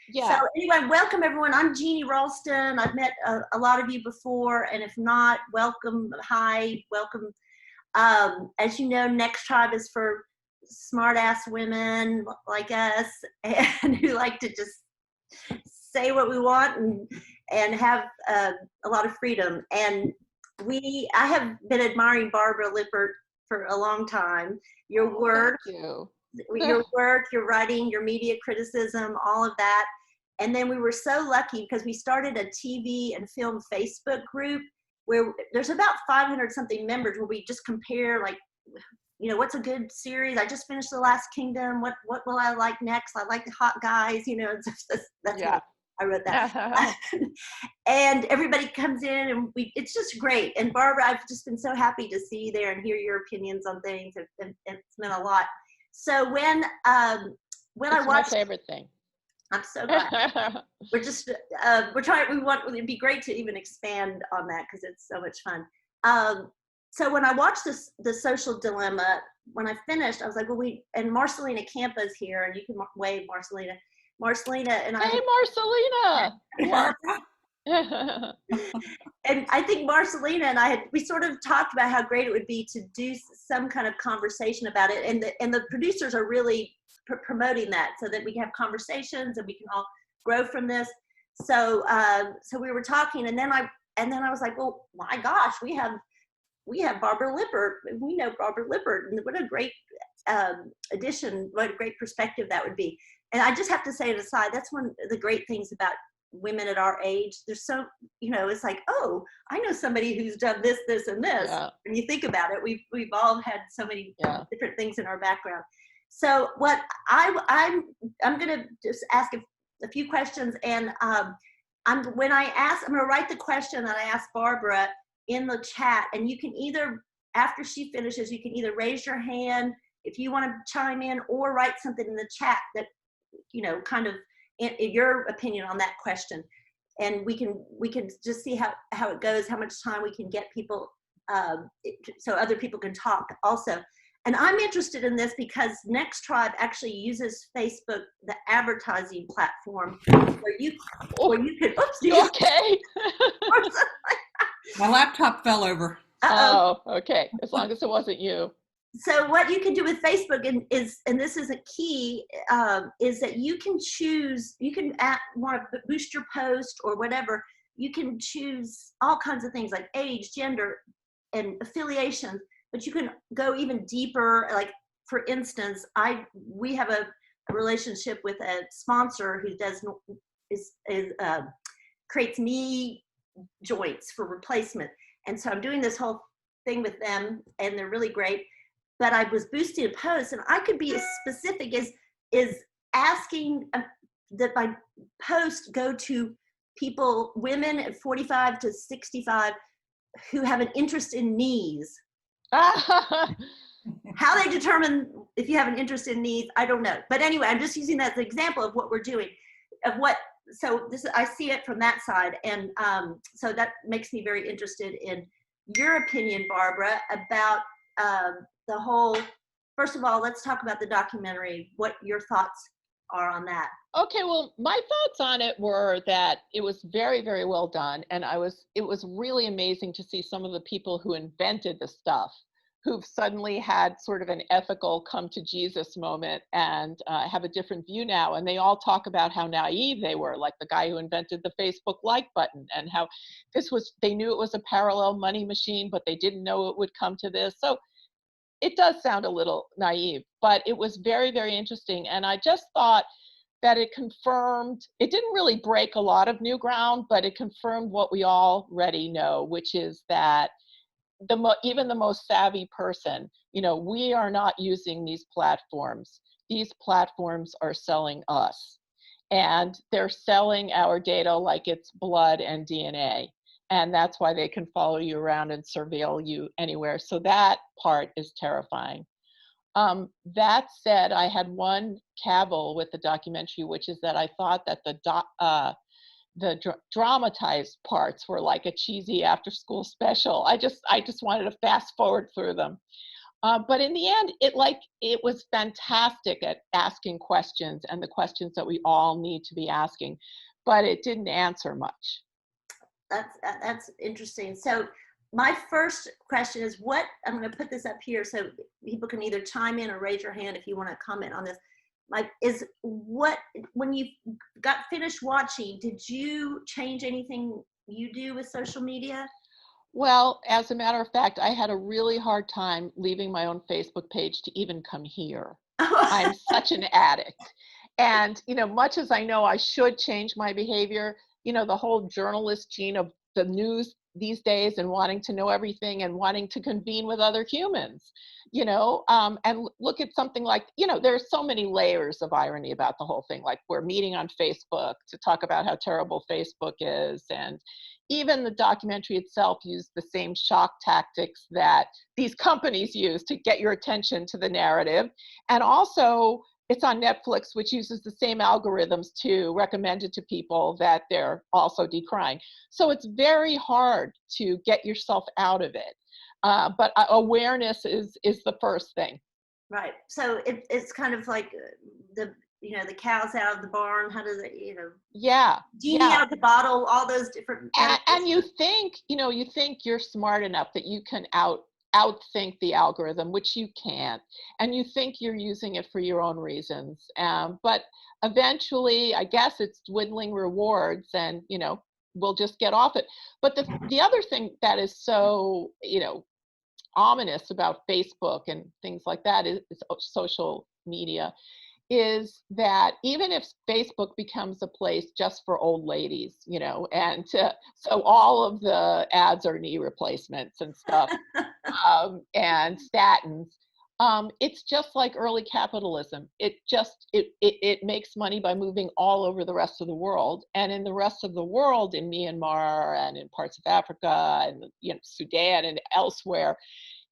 So Yeah. anyway, welcome everyone. I'm Jeannie Ralston. I've met a lot of you before, and if not, welcome. Hi, welcome. As you know, Next Tribe is for smart-ass women like us and who like to just say what we want and have a lot of freedom. And I have been admiring Barbara Lippert for a long time. Your work, Thank you. your writing, your media criticism, all of that. And then we were so lucky because we started a TV and film Facebook group where there's about 500 something members where we just compare, like, what's a good series? I just finished The Last Kingdom. What will I like next? I like the hot guys, that's Yeah. I wrote that. And everybody comes in and it's just great. And Barbara, I've just been so happy to see you there and hear your opinions on things. It's meant a lot. So when I watched, my favorite thing. I'm so glad. We're just, it'd be great to even expand on that because it's so much fun. So when I watched The Social Dilemma, when I finished, I was like, and Marcelina Campa's here, and you can wave, Marcelina. Marcelina and I. Hey, Marcelina! And I think Marcelina and we sort of talked about how great it would be to do some kind of conversation about it. And the producers are really promoting that so that we can have conversations and we can all grow from this. So we were talking, and then I was like, well, my gosh, we have Barbara Lippert. We know Barbara Lippert, and what a great addition, what a great perspective that would be. And I just have to say it aside, that's one of the great things about women at our age. There's so, it's like, oh, I know somebody who's done this, this, and this. Yeah. When you think about it, we've all had so many different things in our background. So what I'm going to just ask a few questions, and I'm going to write the question that I asked Barbara in the chat, and you can either, after she finishes, you can either raise your hand if you want to chime in, or write something in the chat that, kind of in your opinion on that question. And we can just see how it goes, how much time we can get people, so other people can talk also. And I'm interested in this because Next Tribe actually uses Facebook, the advertising platform, where you could, oops, you okay? My laptop fell over. Uh-oh. Oh, okay. As long as it wasn't you. So what you can do with Facebook and this is a key, is that you can choose, want to boost your post or whatever, you can choose all kinds of things like age, gender, and affiliation, but you can go even deeper. Like, for instance, we have a relationship with a sponsor who creates knee joints for replacement. And so I'm doing this whole thing with them, and they're really great. But I was boosting a post, and I could be as specific as asking that my post go to people, women at 45 to 65, who have an interest in knees. How they determine if you have an interest in knees, I don't know. But anyway, I'm just using that as an example of what we're doing, so I see it from that side. And so that makes me very interested in your opinion, Barbara, about the whole. First of all, let's talk about the documentary, what your thoughts are on that. Okay, well, my thoughts on it were that it was very, very well done. And it was really amazing to see some of the people who invented the stuff, who've suddenly had sort of an ethical come to Jesus moment and have a different view now. And they all talk about how naive they were, like the guy who invented the Facebook like button, and how they knew it was a parallel money machine, but they didn't know it would come to this. So it does sound a little naive, but it was very, very interesting. And I just thought that it didn't really break a lot of new ground, but it confirmed what we already know, which is that even the most savvy person, we are not using these platforms. These platforms are selling us, and they're selling our data like it's blood and DNA. And that's why they can follow you around and surveil you anywhere. So that part is terrifying. That said, I had one cavil with the documentary, which is that I thought that the dramatized parts were like a cheesy after-school special. I just wanted to fast forward through them. But in the end, it was fantastic at asking questions, and the questions that we all need to be asking, but it didn't answer much. That's interesting. So my first question is, what I'm going to put this up here so people can either chime in or raise your hand if you want to comment on this. When you got finished watching, did you change anything you do with social media? Well, as a matter of fact, I had a really hard time leaving my own Facebook page to even come here. I'm such an addict. And, much as I know I should change my behavior, the whole journalist gene of the news these days and wanting to know everything and wanting to convene with other humans, and look at something like, there's so many layers of irony about the whole thing. Like, we're meeting on Facebook to talk about how terrible Facebook is. And even the documentary itself used the same shock tactics that these companies use to get your attention to the narrative. And also, it's on Netflix, which uses the same algorithms to recommend it to people that they're also decrying. So it's very hard to get yourself out of it. But awareness is the first thing. Right. So it's kind of like the cow's out of the barn. How does it, Yeah. genie out of the bottle, all those different. And you think you're smart enough that you can outthink the algorithm, which you can't, and you think you're using it for your own reasons. But eventually, I guess it's dwindling rewards, and we'll just get off it. But the other thing that is so ominous about Facebook and things like that is social media, is that even if Facebook becomes a place just for old ladies, and so all of the ads are knee replacements and stuff, and statins, it's just like early capitalism. It makes money by moving all over the rest of the world, and in the rest of the world, in Myanmar and in parts of Africa and Sudan and elsewhere,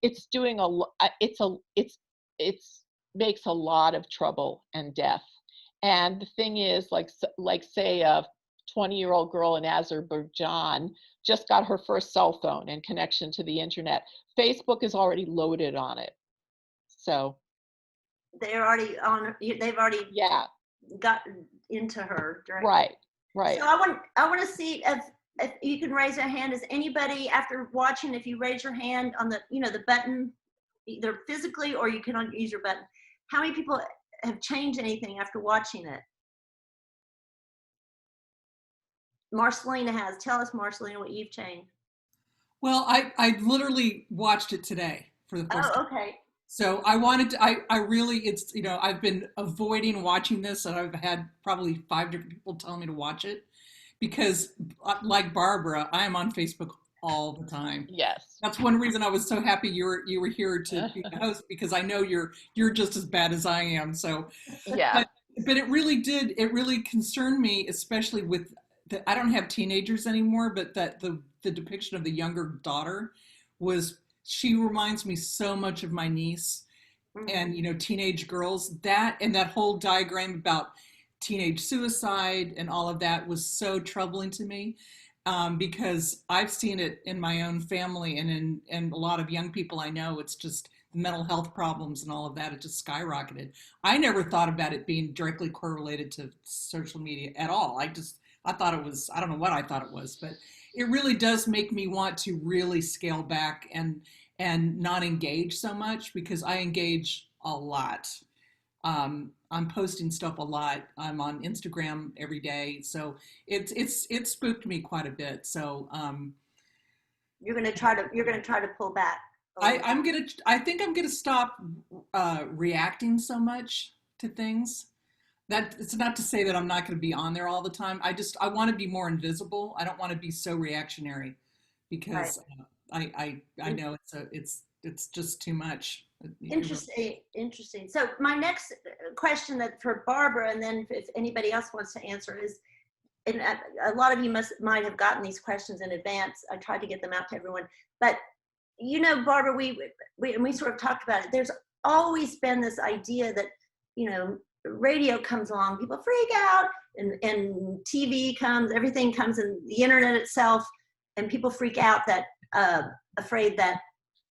it's doing it's makes a lot of trouble and death. And the thing is, like say a 20-year-old girl in Azerbaijan just got her first cell phone and connection to the internet. Facebook is already loaded on it. So they're already on. They've already gotten into her. Right. So I want to see if you can raise your hand. Is anybody, after watching, if you raise your hand on the the button, either physically or you can use your button, how many people have changed anything after watching it? Marcelina has. Tell us, Marcelina, what you've changed. Well, I literally watched it today for the first time. Okay. So I wanted to, I really, it's, I've been avoiding watching this, and I've had probably 5 different people telling me to watch it because, like Barbara, I am on Facebook all the time. Yes. That's one reason I was so happy you were here to be the host, because I know you're just as bad as I am. So yeah. But it really concerned me, especially with I don't have teenagers anymore, but that the depiction of the younger daughter she reminds me so much of my niece. Mm-hmm. And teenage girls, that whole diagram about teenage suicide and all of that was so troubling to me. Because I've seen it in my own family and a lot of young people I know. It's just the mental health problems and all of that. It just skyrocketed. I never thought about it being directly correlated to social media at all. I thought it was, I don't know what I thought it was, but it really does make me want to really scale back and not engage so much, because I engage a lot. I'm posting stuff a lot. I'm on Instagram every day, so it spooked me quite a bit. So you're gonna try to pull back. I think I'm gonna stop reacting so much to things. That it's not to say that I'm not going to be on there all the time. I want to be more invisible. I don't want to be so reactionary, because I know it's just too much. Interesting. So my next question for Barbara, and then if anybody else wants to answer, is, and a lot of you might have gotten these questions in advance. I tried to get them out to everyone, but Barbara, we sort of talked about it. There's always been this idea that radio comes along, people freak out, and TV comes, everything comes, and the internet itself, and people freak out, that afraid that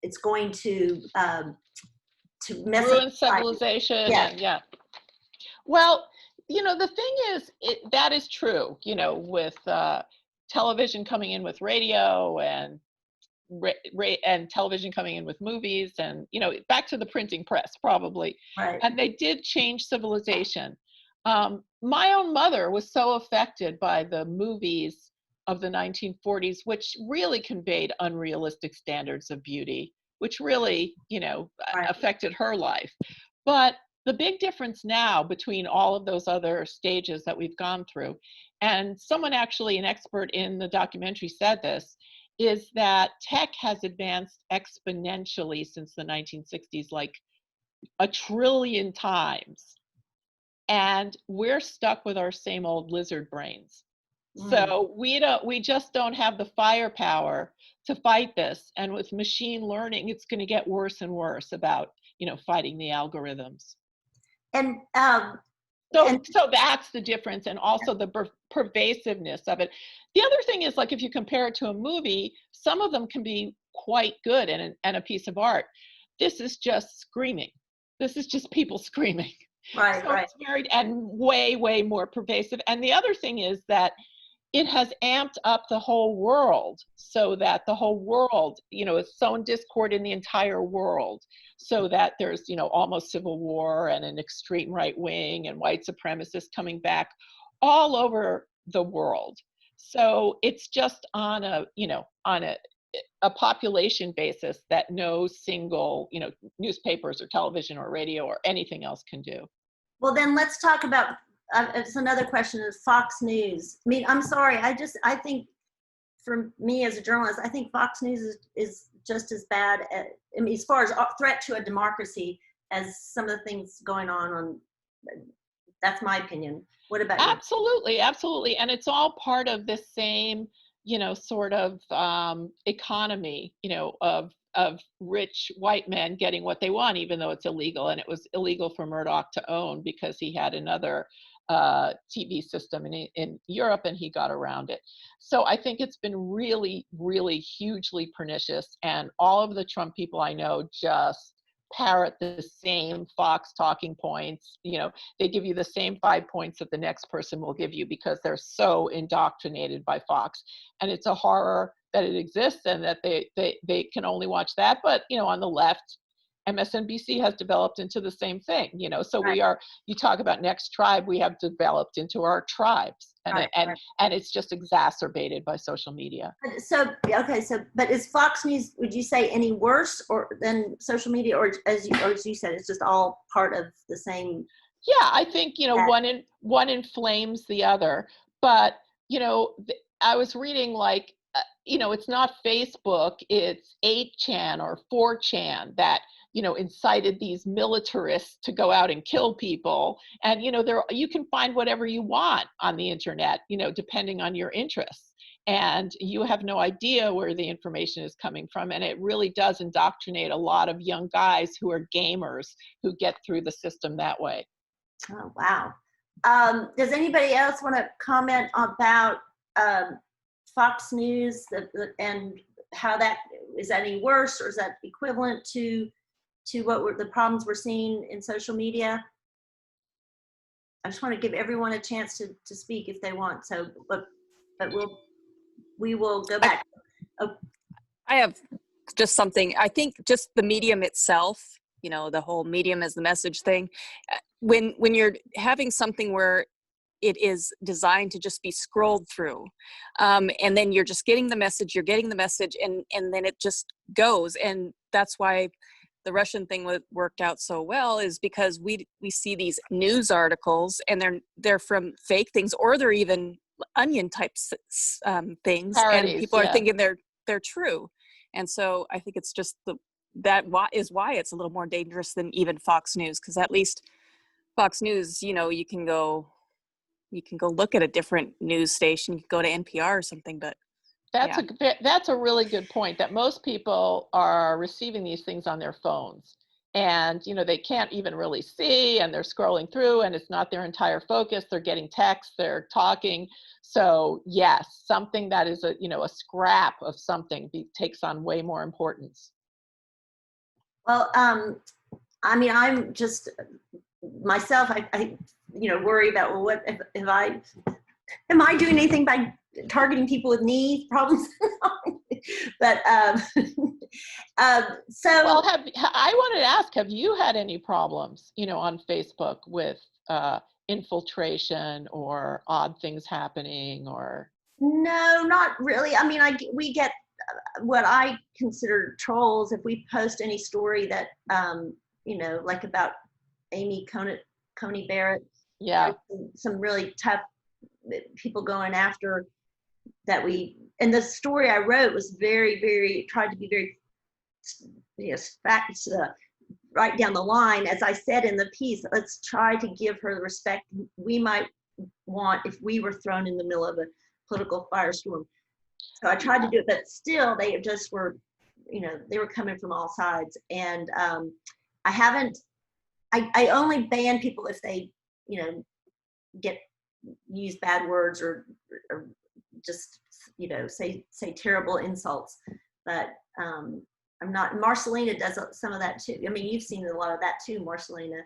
it's going to to mess up ruin society. civilization. Yeah. And yeah. Well, the thing is, that is true, with television coming in with radio and and television coming in with movies and, back to the printing press probably. Right. And they did change civilization. My own mother was so affected by the movies of the 1940s, which really conveyed unrealistic standards of beauty, which really, Right. affected her life. But the big difference now between all of those other stages that we've gone through, and someone actually, an expert in the documentary said this, is that tech has advanced exponentially since the 1960s, like a trillion times. And we're stuck with our same old lizard brains. So we just don't have the firepower to fight this. And with machine learning, it's going to get worse and worse about, fighting the algorithms. And so that's the difference, and also the pervasiveness of it. The other thing is, like, if you compare it to a movie, some of them can be quite good and a piece of art. This is just screaming. This is just people screaming. Right, so right. It's very, and way, way more pervasive. And the other thing is that it has amped up the whole world, so that the whole world, is sown discord in the entire world, so that there's, almost civil war and an extreme right wing and white supremacists coming back all over the world. So it's just on a population basis that no single, newspapers or television or radio or anything else can do. Well, then let's talk about, it's another question, is Fox News. I mean, I'm sorry, I think, for me as a journalist, I think Fox News is just as bad as far as a threat to a democracy as some of the things going on. That's my opinion. What about you? Absolutely, absolutely. And it's all part of the same, sort of economy, of rich white men getting what they want, even though it's illegal. And it was illegal for Murdoch to own because he had another TV system in Europe, and he got around it. So I think it's been really, really hugely pernicious. And all of the Trump people I know just parrot the same Fox talking points. They give you the same 5 points that the next person will give you because they're so indoctrinated by Fox. And it's a horror that it exists and that they can only watch that. But, on the left, MSNBC has developed into the same thing, so Right. you talk about next tribe, we have developed into our tribes, and Right, and it's just exacerbated by social media. So, okay, but is Fox News, would you say, any worse than social media, or as you said, it's just all part of the same? Yeah, I think, one inflames the other, but, I was reading, like, it's not Facebook, it's 8chan or 4chan that, incited these militarists to go out and kill people. And, you can find whatever you want on the internet, depending on your interests. And you have no idea where the information is coming from. And it really does indoctrinate a lot of young guys who are gamers who get through the system that way. Oh, wow. Does anybody else want to comment about Fox News and how that is any worse, or is that equivalent to what the problems we're seeing in social media? I just want to give everyone a chance to speak if they want. So, but we will go back. I have just something. I think just the medium itself, the whole medium as the message thing. When you're having something where it is designed to just be scrolled through, and then you're just getting the message, and then it just goes. And that's why the Russian thing worked out so well, is because we see these news articles, and they're from fake things, or they're even onion type things, Parodies, and people are yeah. thinking they're true. And so I think it's just that is why it's a little more dangerous than even Fox News, because at least Fox News, you can go look at a different news station, you can go to NPR or something. But that's a really good point, that most people are receiving these things on their phones, and they can't even really see, and they're scrolling through, and it's not their entire focus. They're getting texts, they're talking. So yes, something that is a scrap of something takes on way more importance. Well, I mean, I'm just myself. I worry about, well, what if am I doing anything by targeting people with knee problems? But so. Well, I wanted to ask, have you had any problems, on Facebook with infiltration or odd things happening or? No, not really. I mean, we get what I consider trolls if we post any story that like about Amy Coney Barrett. Yeah. Some really tough people going after that and the story I wrote was very, very, tried to be very, facts, right down the line. As I said in the piece, let's try to give her the respect we might want if we were thrown in the middle of a political firestorm. So I tried to do it, but still they just were, they were coming from all sides. And I only ban people if they, use bad words or just, say terrible insults. But I'm not. Marcelina does some of that too. I mean, you've seen a lot of that too, Marcelina.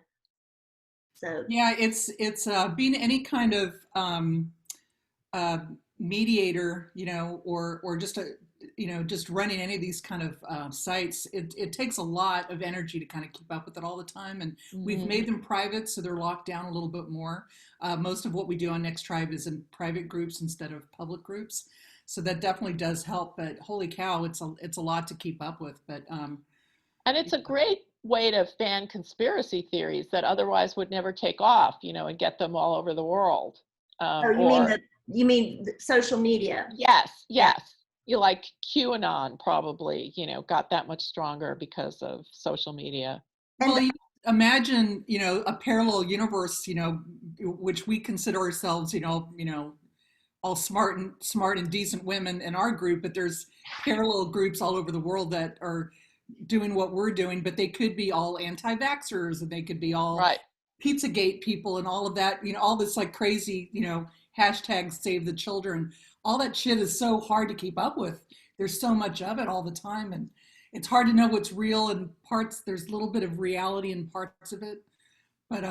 So yeah, it's being any kind of mediator, or just just running any of these kind of sites. It takes a lot of energy to kind of keep up with it all the time, and we've made them private, so they're locked down a little bit more. Most of what we do on Next Tribe is in private groups instead of public groups. So that definitely does help, but holy cow, it's a lot to keep up with. But and it's a great way to fan conspiracy theories that otherwise would never take off, and get them all over the world. You mean social media? Yes. You like QAnon probably, got that much stronger because of social media. Well, you imagine, a parallel universe, which we consider ourselves, all smart and decent women in our group, but there's parallel groups all over the world that are doing what we're doing, but they could be all anti-vaxxers, and they could be all Pizzagate people and all of that, all this like crazy, hashtag save the children. All that shit is so hard to keep up with. There's so much of it all the time, and it's hard to know what's real and parts. There's a little bit of reality in parts of it. But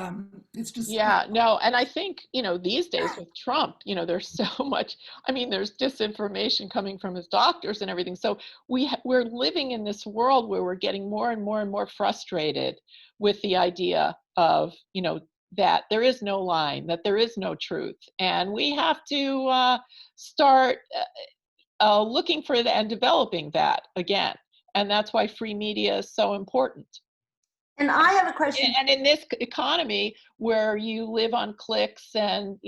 it's just no, and I think these days with Trump, there's so much. I mean, there's disinformation coming from his doctors and everything. So we're living in this world where we're getting more and more and more frustrated with the idea of that there is no line, that there is no truth, and we have to start looking for and developing that again. And that's why free media is so important. And I have a question. And in this economy where you live on clicks and,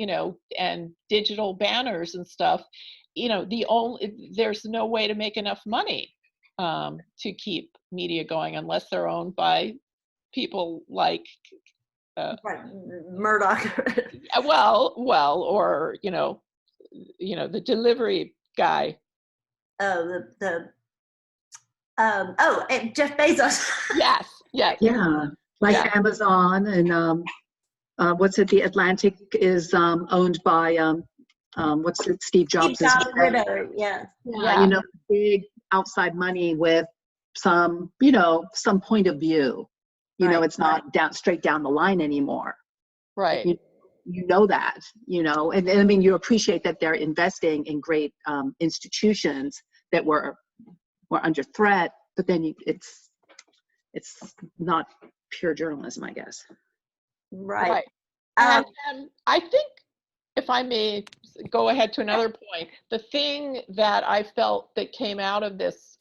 and digital banners and stuff, there's no way to make enough money to keep media going unless they're owned by people like Murdoch. or the delivery guy. Oh, and Jeff Bezos. Yes. Yeah, like Amazon and what's it? The Atlantic is owned by what's it? Steve Jobs' widow. Yeah. Big outside money with some some point of view. It's not straight down the line anymore. Right. You know that, and I mean, you appreciate that they're investing in great institutions that were under threat, but then it's not pure journalism, I guess. Right. And I think, if I may go ahead to another point, the thing that I felt that came out of this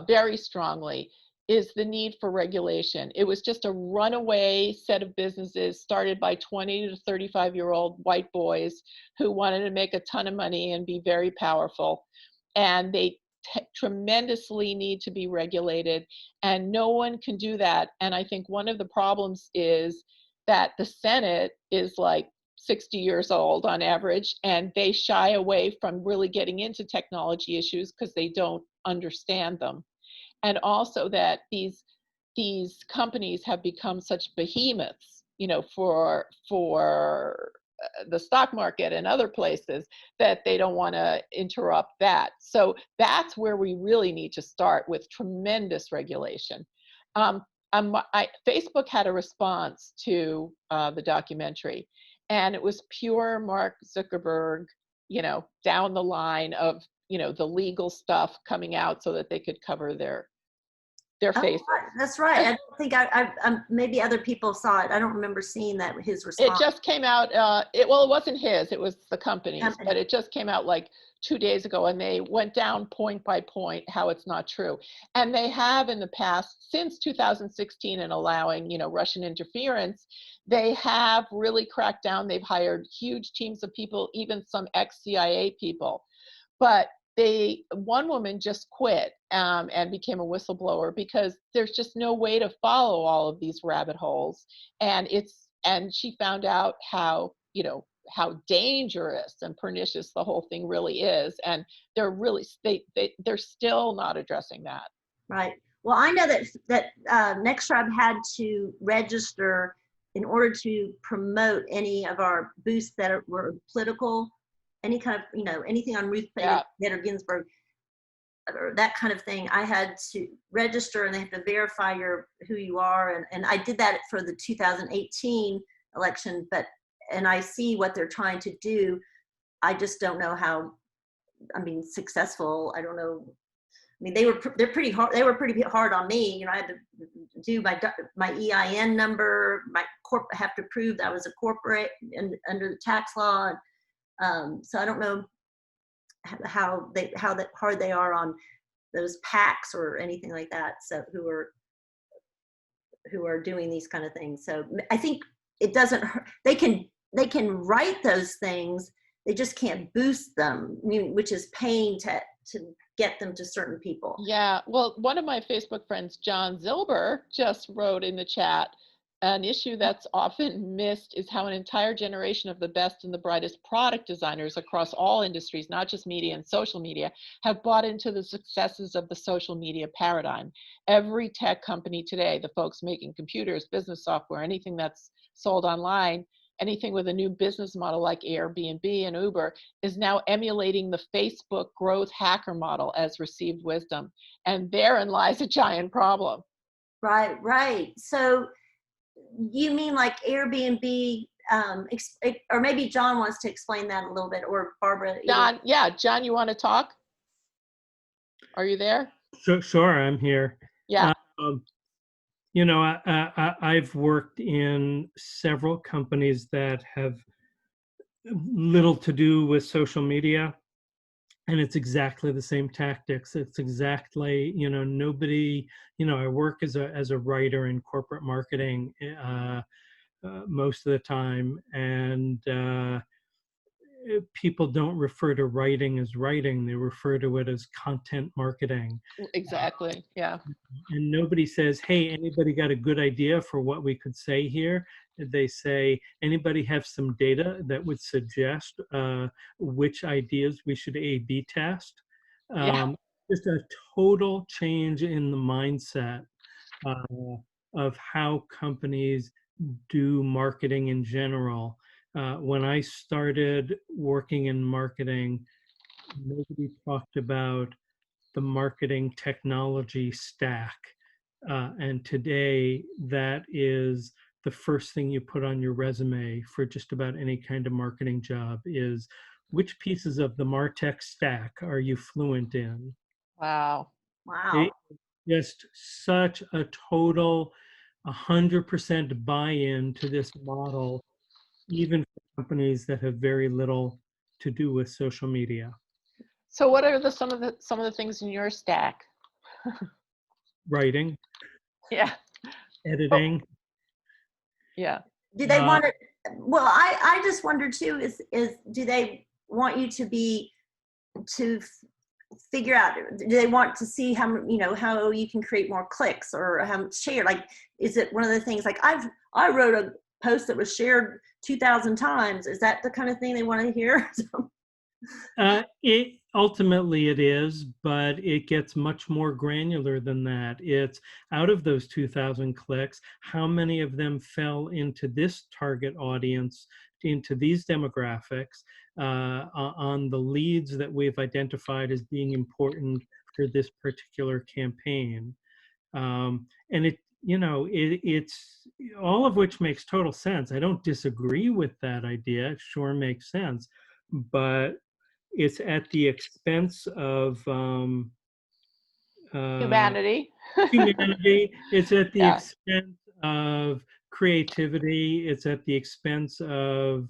very strongly is the need for regulation. It was just a runaway set of businesses started by 20 to 35-year-old white boys who wanted to make a ton of money and be very powerful. And they tremendously need to be regulated, and no one can do that. And I think one of the problems is that the Senate is like 60 years old on average, and they shy away from really getting into technology issues because they don't understand them. And also that these companies have become such behemoths, for the stock market and other places, that they don't want to interrupt that. So that's where we really need to start, with tremendous regulation. Facebook had a response to the documentary, and it was pure Mark Zuckerberg, down the line of, the legal stuff coming out so that they could cover their faces. That's right. I don't think maybe other people saw it. I don't remember seeing that, his It response. just came out, it wasn't his, it was the company's, Company. but it just came out like 2 days ago, and they went down point by point how it's not true. And they have in the past, since 2016, and allowing, Russian interference, they have really cracked down. They've hired huge teams of people, even some ex-CIA people. But one woman just quit and became a whistleblower because there's just no way to follow all of these rabbit holes. And she found out how dangerous and pernicious the whole thing really is. And they're still not addressing that. Right. Well, I know that NextTribe had to register in order to promote any of our booths that were political, any kind of, anything on Ruth Bader Ginsburg, or that kind of thing. I had to register, and they have to verify who you are. And I did that for the 2018 election, and I see what they're trying to do. I just don't know how, successful. I don't know. They're pretty hard. They were pretty hard on me. I had to do my EIN number, have to prove that I was a corporate and under the tax law. So I don't know how hard they are on those PACs or anything like that. So who are doing these kind of things. So I think it doesn't hurt. They can write those things. They just can't boost them, which is paying to get them to certain people. Yeah. Well, one of my Facebook friends, John Zilber, just wrote in the chat, an issue that's often missed is how an entire generation of the best and the brightest product designers across all industries, not just media and social media, have bought into the successes of the social media paradigm. Every tech company today, the folks making computers, business software, anything that's sold online, anything with a new business model like Airbnb and Uber, is now emulating the Facebook growth hacker model as received wisdom. And therein lies a giant problem. Right. So you mean like Airbnb, or maybe John wants to explain that a little bit, or Barbara. John, you want to talk? Are you there? Sure, I'm here. Yeah. I've worked in several companies that have little to do with social media, and it's exactly the same tactics. It's exactly, nobody, I work as a writer in corporate marketing most of the time, and people don't refer to writing as writing. They refer to it as content marketing. Exactly. Yeah. And nobody says, hey, anybody got a good idea for what we could say here? They say, anybody have some data that would suggest which ideas we should A/B test? Just a total change in the mindset of how companies do marketing in general. When I started working in marketing, nobody talked about the marketing technology stack. And today, that is the first thing you put on your resume for just about any kind of marketing job is, which pieces of the MarTech stack are you fluent in? Wow. Just such a total 100% buy-in to this model, even for companies that have very little to do with social media. So what are some of the things in your stack? Writing. Yeah. Editing. Yeah. Do they want it? Well, I just wonder too, is do they want you to figure out, do they want to see how you can create more clicks or how much share? Like, is it one of the things like I wrote a post that was shared 2,000 times? Is that the kind of thing they want to hear? Ultimately it is, but it gets much more granular than that. It's out of those 2,000 clicks, how many of them fell into this target audience, into these demographics, on the leads that we've identified as being important for this particular campaign. And it's all of which makes total sense. I don't disagree with that idea. It sure makes sense, but it's at the expense of uh, Humanity. humanity. It's at the Yeah. expense of creativity. It's at the expense of,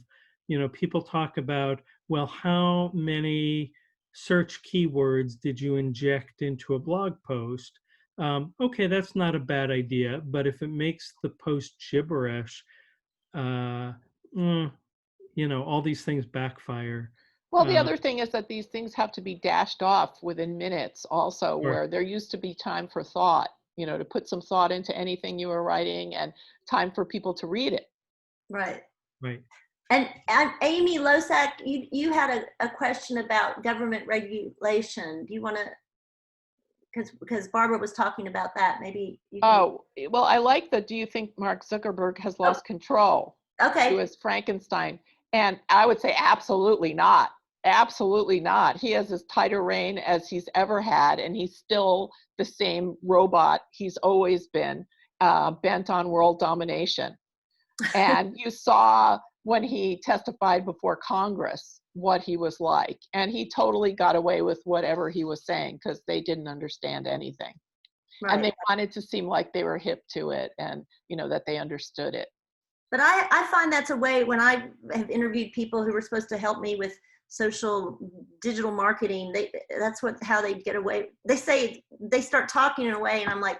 people talk about, well, how many search keywords did you inject into a blog post? Okay, that's not a bad idea, but if it makes the post gibberish, uh, mm, all these things backfire. Well, the Uh, other thing is that these things have to be dashed off within minutes also, or, where there used to be time for thought, to put some thought into anything you were writing and time for people to read it. Right. right. And Amy Losak, you had a question about government regulation. Do you want to, because Barbara was talking about that, maybe you can. Oh, well, I like the, do you think Mark Zuckerberg has lost control? Okay. He was Frankenstein. And I would say absolutely not. Absolutely not. He has as tight a reign as he's ever had, and he's still the same robot he's always been, bent on world domination. And you saw when he testified before Congress what he was like. And he totally got away with whatever he was saying because they didn't understand anything. Right. And they wanted to seem like they were hip to it and, that they understood it. But I find that's a way, when I have interviewed people who were supposed to help me with social digital marketing, that's how they get away. They say, they start talking in a way, and I'm like,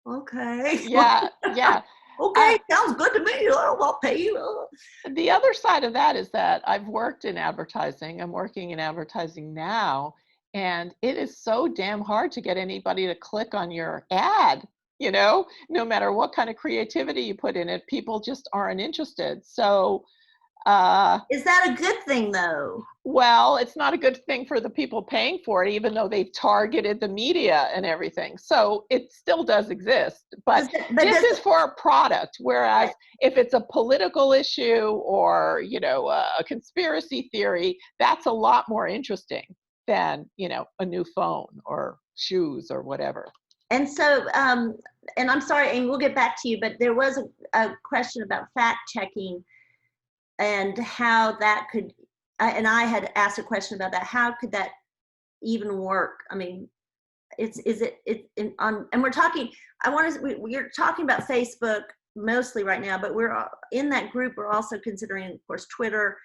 okay. Yeah, yeah. Okay, sounds good to me. I'll pay you. The other side of that is that I've worked in advertising. I'm working in advertising now, and it is so damn hard to get anybody to click on your ad. No matter what kind of creativity you put in it, people just aren't interested. So, is that a good thing, though? Well, it's not a good thing for the people paying for it, even though they've targeted the media and everything. So it still does exist, but this is for a product. Whereas if it's a political issue or, a conspiracy theory, that's a lot more interesting than, a new phone or shoes or whatever. And so, and I'm sorry, and we'll get back to you, but there was a question about fact checking and how that could, and I had asked a question about that. How could that even work? I mean, and we're talking, we're talking about Facebook mostly right now, but we're in that group. We're also considering, of course, Twitter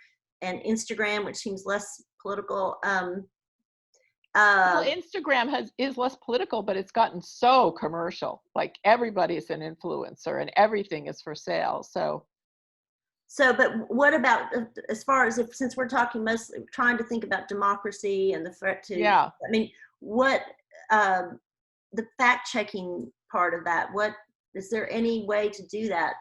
and Instagram, which seems less political. Well, Instagram is less political, but it's gotten so commercial. Like everybody's an influencer and everything is for sale. So, but what about as far as since we're talking mostly trying to think about democracy and the threat to, yeah. I mean, what, the fact checking part of that, is there any way to do that?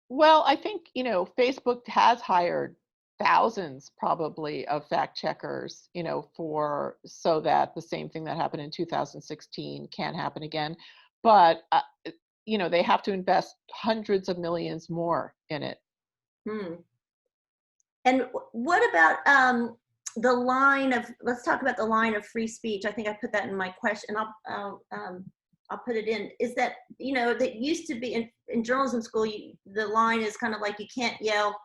Well, I think, Facebook has hired thousands probably of fact checkers, so that the same thing that happened in 2016 can't happen again. But, they have to invest hundreds of millions more in it. And what about let's talk about the line of free speech. I think I put that in my question. I'll put it in. Is that, that used to be in journalism school, the line is kind of like, you can't yell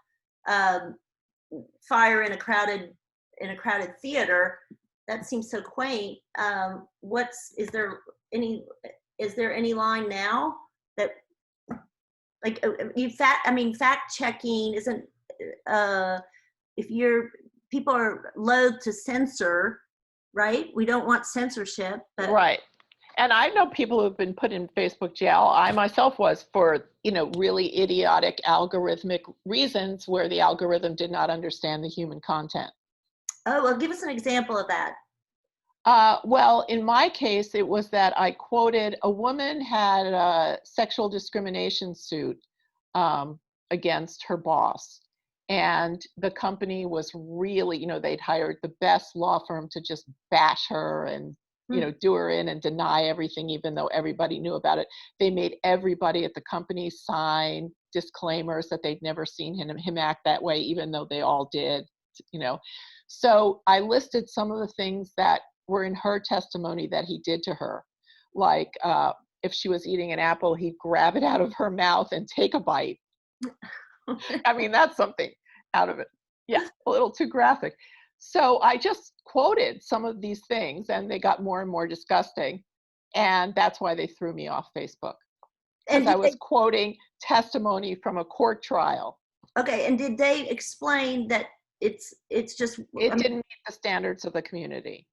fire in a crowded theater. That seems so quaint. Is there any line now that, like, fact checking isn't, if people are loath to censor, right? We don't want censorship, but right. And I know people who've been put in Facebook jail. I myself was, for, really idiotic algorithmic reasons where the algorithm did not understand the human content. Oh, well, give us an example of that. Well, in my case, it was that I quoted, a woman had a sexual discrimination suit against her boss. And the company was really, they'd hired the best law firm to just bash her and, do her in and deny everything, even though everybody knew about it. They made everybody at the company sign disclaimers that they'd never seen him act that way, even though they all did, So I listed some of the things that were in her testimony that he did to her, like if she was eating an apple, he'd grab it out of her mouth and take a bite. I mean, that's something out of it. Yeah, a little too graphic. So I just quoted some of these things, and they got more and more disgusting. And that's why they threw me off Facebook. And Because I was quoting testimony from a court trial. Okay, and did they explain that it's just It didn't meet the standards of the community.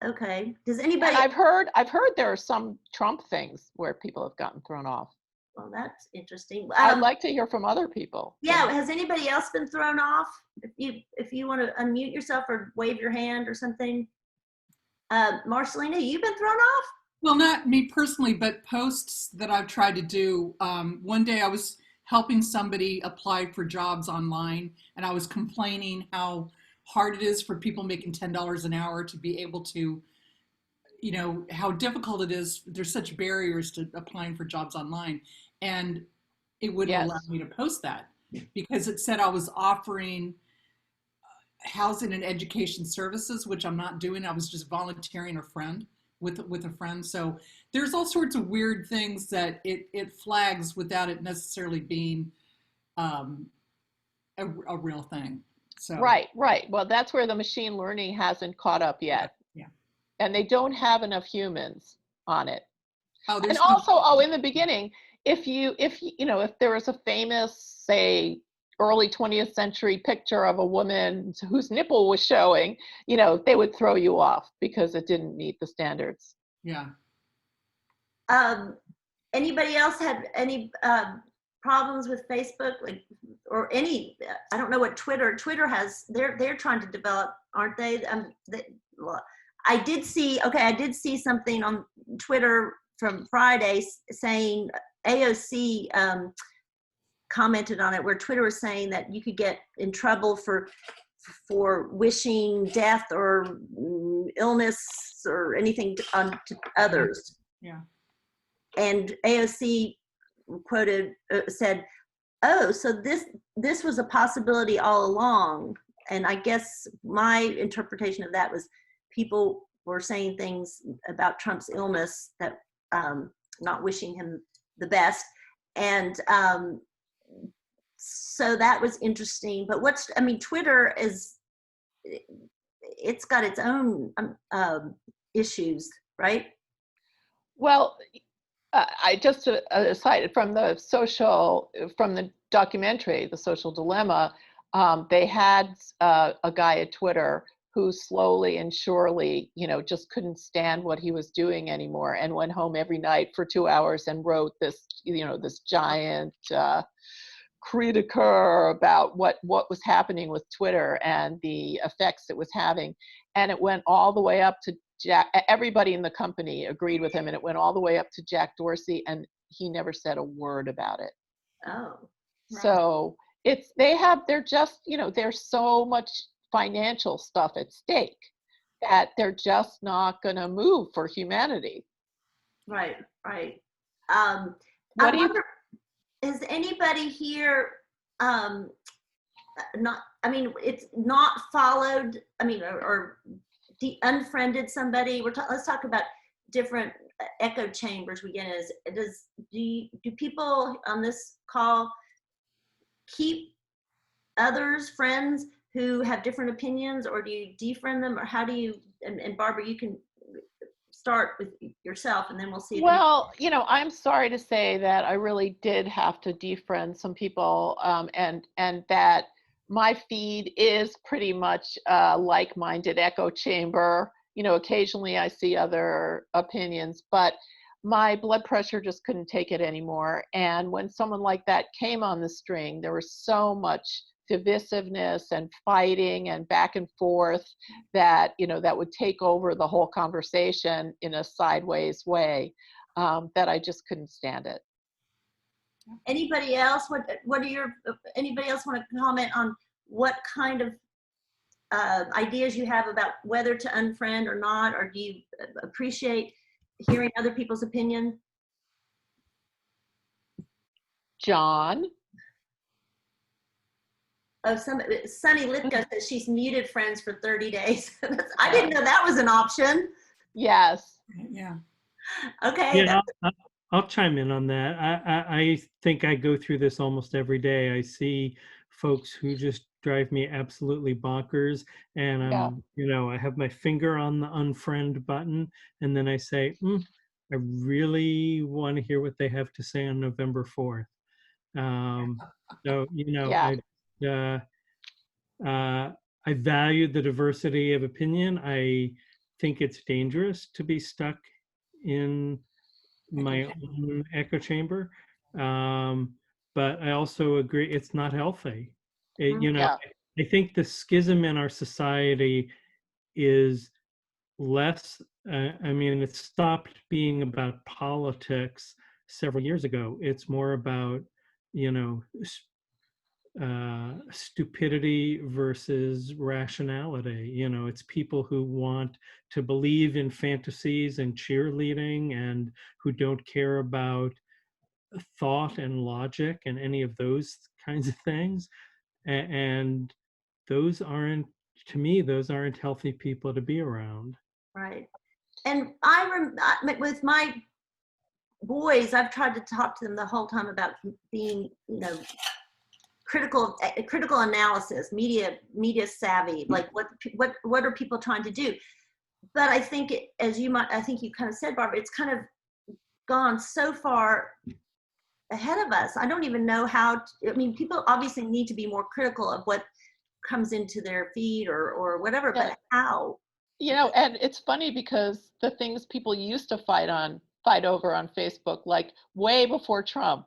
Okay. Does anybody? And I've heard there are some Trump things where people have gotten thrown off. Well, that's interesting. I'd like to hear from other people. Yeah, has anybody else been thrown off? If you want to unmute yourself or wave your hand or something. Marcelina, you've been thrown off? Well, not me personally, but posts that I've tried to do. One day I was helping somebody apply for jobs online, and I was complaining how hard it is for people making $10 an hour to be able to, you know, how difficult it is. There's such barriers to applying for jobs online. And it wouldn't allow me to post that because it said I was offering housing and education services, which I'm not doing. I was just volunteering a friend with a friend. So there's all sorts of weird things that it flags without it necessarily being a real thing. So Right. Well, that's where the machine learning hasn't caught up yet. Yeah. And they don't have enough humans on it. Oh, and also, in the beginning, if there was a famous, say, early 20th century picture of a woman whose nipple was showing, they would throw you off because it didn't meet the standards. Yeah. Anybody else had any problems with Facebook, or any? I don't know what Twitter has. They're trying to develop, aren't they? I did see something on Twitter from Friday saying AOC commented on it, where Twitter was saying that you could get in trouble for wishing death or illness or anything to others. Yeah. And AOC quoted said, "Oh, so this was a possibility all along." And I guess my interpretation of that was people were saying things about Trump's illness that not wishing him the best. And so that was interesting. But Twitter it's got its own issues, right? Well, I just aside from the documentary, The Social Dilemma, they had a guy at Twitter who slowly and surely, just couldn't stand what he was doing anymore and went home every night for 2 hours and wrote this, this giant critiqueur about what was happening with Twitter and the effects it was having. And it went all the way up to Jack. Everybody in the company agreed with him, and it went all the way up to Jack Dorsey, and he never said a word about it. Oh. Right. So there's so much financial stuff at stake that they're just not going to move for humanity. Right. Is anybody here it's not followed, or unfriended somebody? Let's talk about different echo chambers we get in. Do people on this call keep others, friends who have different opinions, or do you defriend them, or how do you, and Barbara, you can start with yourself and then we'll see. Well, I'm sorry to say that I really did have to defriend some people, and that my feed is pretty much a like-minded echo chamber. Occasionally I see other opinions, but my blood pressure just couldn't take it anymore. And when someone like that came on the string, there was so much divisiveness and fighting and back and forth that that would take over the whole conversation in a sideways way, that I just couldn't stand it. Anybody else? Anybody else want to comment on what kind of ideas you have about whether to unfriend or not, or do you appreciate hearing other people's opinion? John? Oh, Sunny Litko says she's muted friends for 30 days. I didn't know that was an option. Yes. Yeah. Okay. Yeah, I'll chime in on that. I think I go through this almost every day. I see folks who just drive me absolutely bonkers, and Yeah. I have my finger on the unfriend button, and then I say, I really want to hear what they have to say on November 4th. So, Yeah. I value the diversity of opinion. I think it's dangerous to be stuck in my own echo chamber. Um, but I also agree it's not healthy. Yeah. I think the schism in our society is less, I mean, it stopped being about politics several years ago. It's more about, you know, stupidity versus rationality. It's people who want to believe in fantasies and cheerleading and who don't care about thought and logic and any of those kinds of things. And those aren't, to me, those aren't healthy people to be around. Right. And with my boys, I've tried to talk to them the whole time about being, critical analysis, media savvy, like what are people trying to do? But I think I think you kind of said, Barbara, it's kind of gone so far ahead of us. I don't even know how I mean, people obviously need to be more critical of what comes into their feed or whatever, Yeah. but how? And it's funny because the things people used to fight over on Facebook, like way before Trump,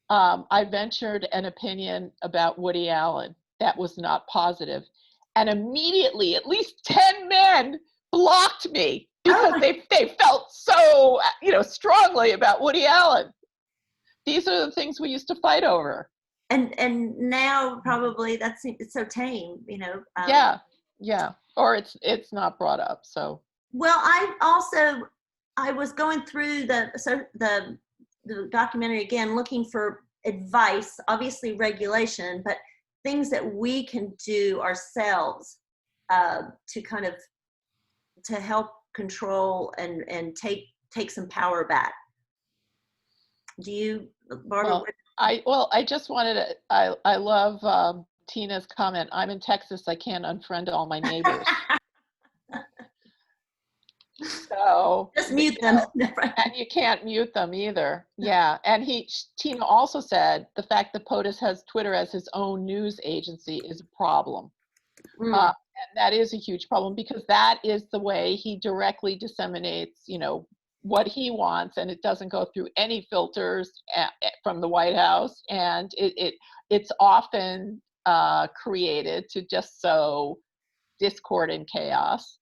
I ventured an opinion about Woody Allen that was not positive. And immediately, at least 10 men blocked me because they felt so, strongly about Woody Allen. These are the things we used to fight over. And now probably it's so tame, Yeah. Or it's not brought up. So. Well, I was going through the documentary again, looking for advice, obviously regulation, but things that we can do ourselves to kind of to help control and take some power back. Do you, Barbara? I just wanted to. I love Tina's comment. I'm in Texas. I can't unfriend all my neighbors. So just mute them. And you can't mute them either. Yeah. And Tina also said the fact that POTUS has Twitter as his own news agency is a problem. And that is a huge problem because that is the way he directly disseminates, what he wants, and it doesn't go through any filters from the White House. And it's often created to just sow discord and chaos.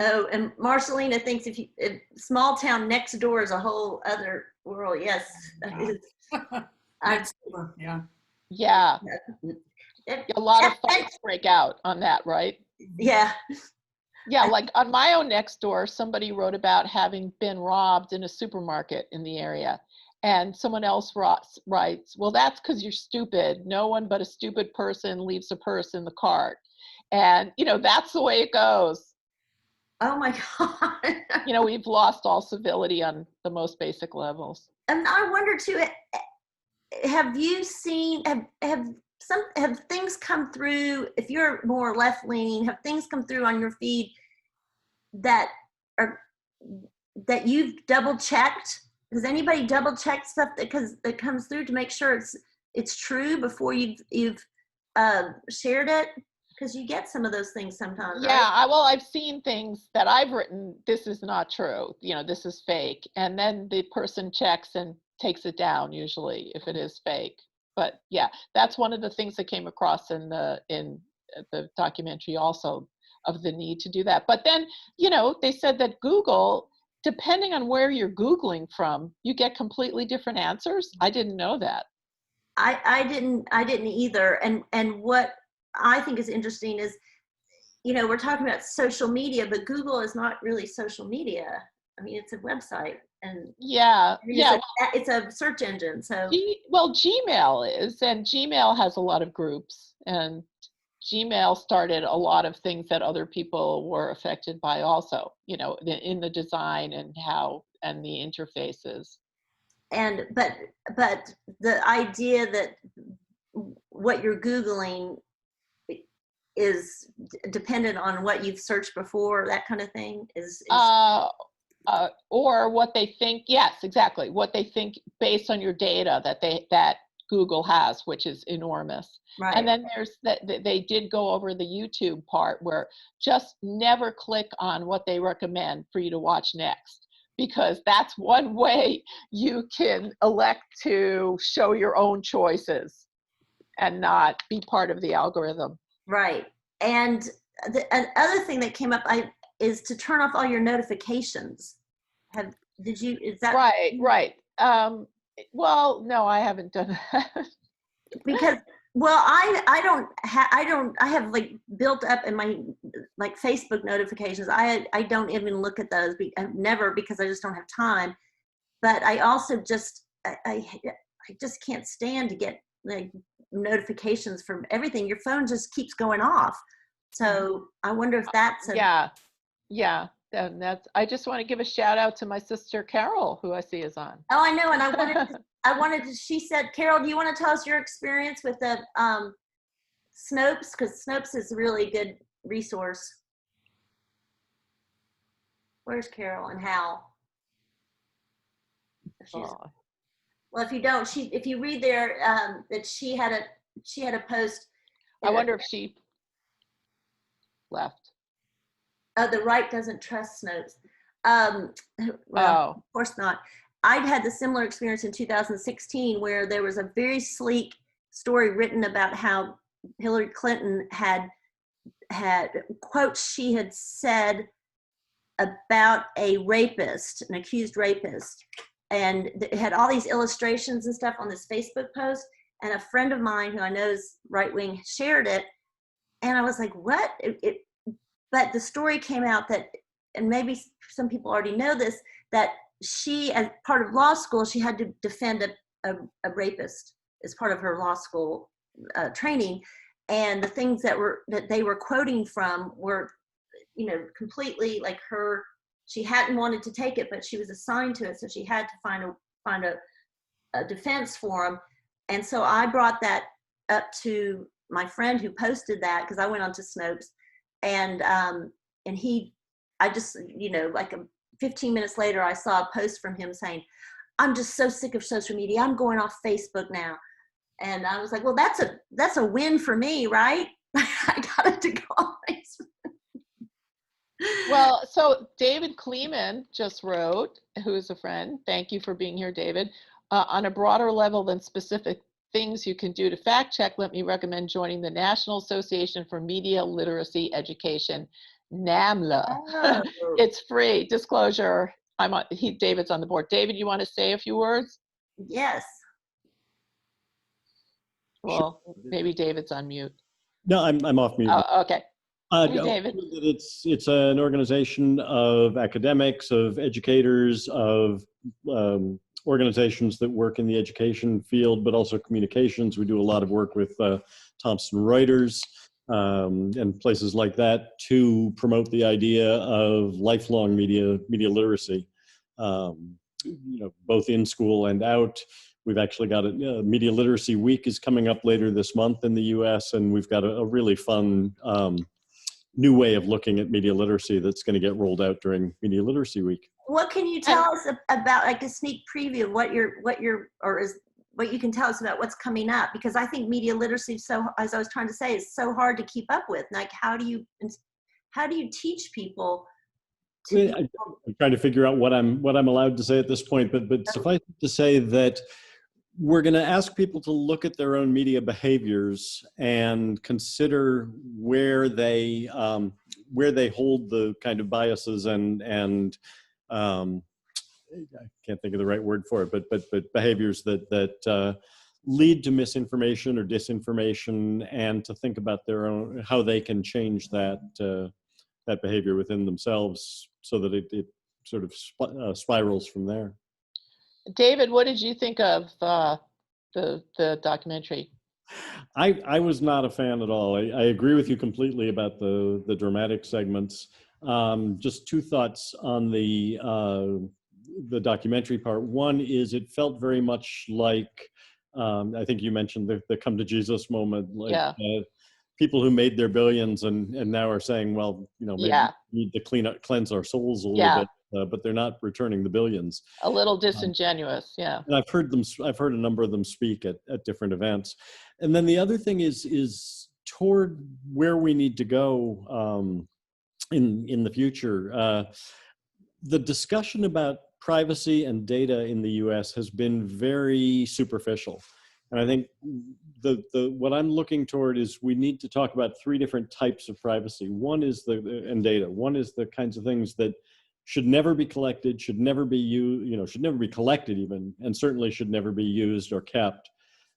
Oh, and Marcelina thinks if small town next door is a whole other world. Yes. Yeah. A lot of fights break out on that, right? Yeah. Yeah, like on my own next door, somebody wrote about having been robbed in a supermarket in the area. And someone else writes, well, that's because you're stupid. No one but a stupid person leaves a purse in the cart. And, that's the way it goes. Oh my God. We've lost all civility on the most basic levels. And I wonder too, have you seen, have things come through, if you're more left leaning, have things come through on your feed that you've double checked? Has anybody double checked stuff that comes through to make sure it's true before you've shared it? Because you get some of those things sometimes. Yeah, right? I've seen things that I've written, this is not true, this is fake. And then the person checks and takes it down, usually, if it is fake. But yeah, that's one of the things that came across in the documentary also, of the need to do that. But then, they said that Google, depending on where you're Googling from, you get completely different answers. I didn't know that. I didn't either. And what I think is interesting is, we're talking about social media, but Google is not really social media. I mean, it's a website, and it's a search engine. So Gmail is, and Gmail has a lot of groups, and Gmail started a lot of things that other people were affected by also, you know, in the design and and the interfaces. And but the idea that what you're Googling is dependent on what you've searched before, that kind of thing is or what they think, yes, exactly, what they think based on your data that Google has, which is enormous. right. And then there's that they did go over the YouTube part where just never click on what they recommend for you to watch next, because that's one way you can elect to show your own choices and not be part of the algorithm. Right. And another thing that came up is to turn off all your notifications. Is that right? Well, no, I haven't done that. Because, well, I have like built up in my like Facebook notifications. I don't even look at those. Never, because I just don't have time. But I also I just can't stand to get like notifications from everything. Your phone just keeps going off. So I wonder if that's yeah. And I just want to give a shout out to my sister Carol, who I see is on. Oh, I know. And I wanted to, she said, Carol, do you want to tell us your experience with the Snopes? Because Snopes is a really good resource. Where's Carol and Hal? Well, if you don't, if you read there that she had a post. I wonder if she left. Oh, the right doesn't trust Snopes. Well, of course not. I'd had the similar experience in 2016 where there was a very sleek story written about how Hillary Clinton had quotes she had said about a rapist, an accused rapist. And it had all these illustrations and stuff on this Facebook post. And a friend of mine who I know is right-wing shared it. And I was like, what? But the story came out that, and maybe some people already know this, that she, as part of law school, she had to defend a rapist as part of her law school training. And the things that they were quoting from were, you know, completely like she hadn't wanted to take it, but she was assigned to it. So she had to find a defense for him. And so I brought that up to my friend who posted that, because I went on to Snopes. And I just, you know, like 15 minutes later, I saw a post from him saying, I'm just so sick of social media. I'm going off Facebook now. And I was like, well, that's a win for me, right? I got it to go off Facebook. Well, so David Kleeman just wrote, who is a friend, thank you for being here, David. On a broader level than specific things you can do to fact check, let me recommend joining the National Association for Media Literacy Education, NAMLA. Oh. It's free. Disclosure, David's on the board. David, you want to say a few words? Yes. Well, maybe David's on mute. No, I'm off mute. Oh, okay. Hey, No, David. It's an organization of academics, of educators, of organizations that work in the education field, but also communications. We do a lot of work with Thomson Reuters and places like that to promote the idea of lifelong media literacy, you know, both in school and out. We've actually got a Media Literacy Week is coming up later this month in the U.S., and we've got a really fun new way of looking at media literacy that's going to get rolled out during Media Literacy Week. What can you tell us about, like a sneak preview of what you can tell us about what's coming up? Because I think media literacy, so as I was trying to say, is so hard to keep up with. Like, how do you teach people? I'm trying to figure out what I'm allowed to say at this point, but suffice it to say that we're going to ask people to look at their own media behaviors and consider where they hold the kind of biases and I can't think of the right word for it, but behaviors that lead to misinformation or disinformation, and to think about their own, how they can change that behavior within themselves so that it sort of spirals from there. David, what did you think of the documentary? I was not a fan at all. I agree with you completely about the dramatic segments. Just two thoughts on the documentary part. One is it felt very much like, I think you mentioned the come to Jesus moment, like Yeah. People who made their billions and now are saying, well, maybe Yeah. we need to cleanse our souls a little Yeah. bit, but they're not returning the billions. A little disingenuous. Yeah. And I've heard a number of them speak at different events. And then the other thing is toward where we need to go in the future. The discussion about privacy and data in the US has been very superficial. And I think what I'm looking toward is we need to talk about three different types of privacy. One is and data. One is the kinds of things that should never be collected, should never be used, should never be collected even, and certainly should never be used or kept.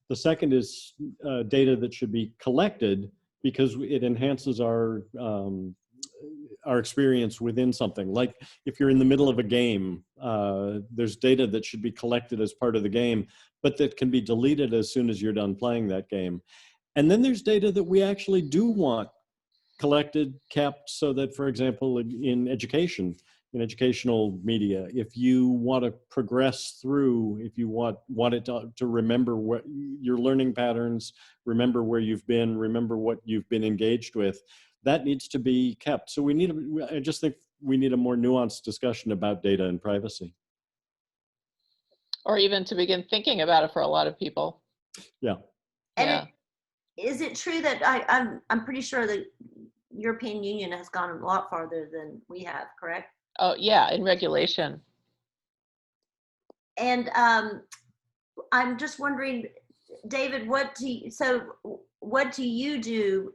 The second is data that should be collected because it enhances our experience within something. Like if you're in the middle of a game, there's data that should be collected as part of the game, but that can be deleted as soon as you're done playing that game. And then there's data that we actually do want collected, kept, so that, for example, in education, in educational media, if you want to progress through, if you want it to remember what your learning patterns, remember where you've been, remember what you've been engaged with, that needs to be kept. So I just think we need a more nuanced discussion about data and privacy. Or even to begin thinking about it for a lot of people. Yeah. And is it true that I'm pretty sure the European Union has gone a lot farther than we have, correct? Oh yeah, in regulation. And I'm just wondering, David, what do you do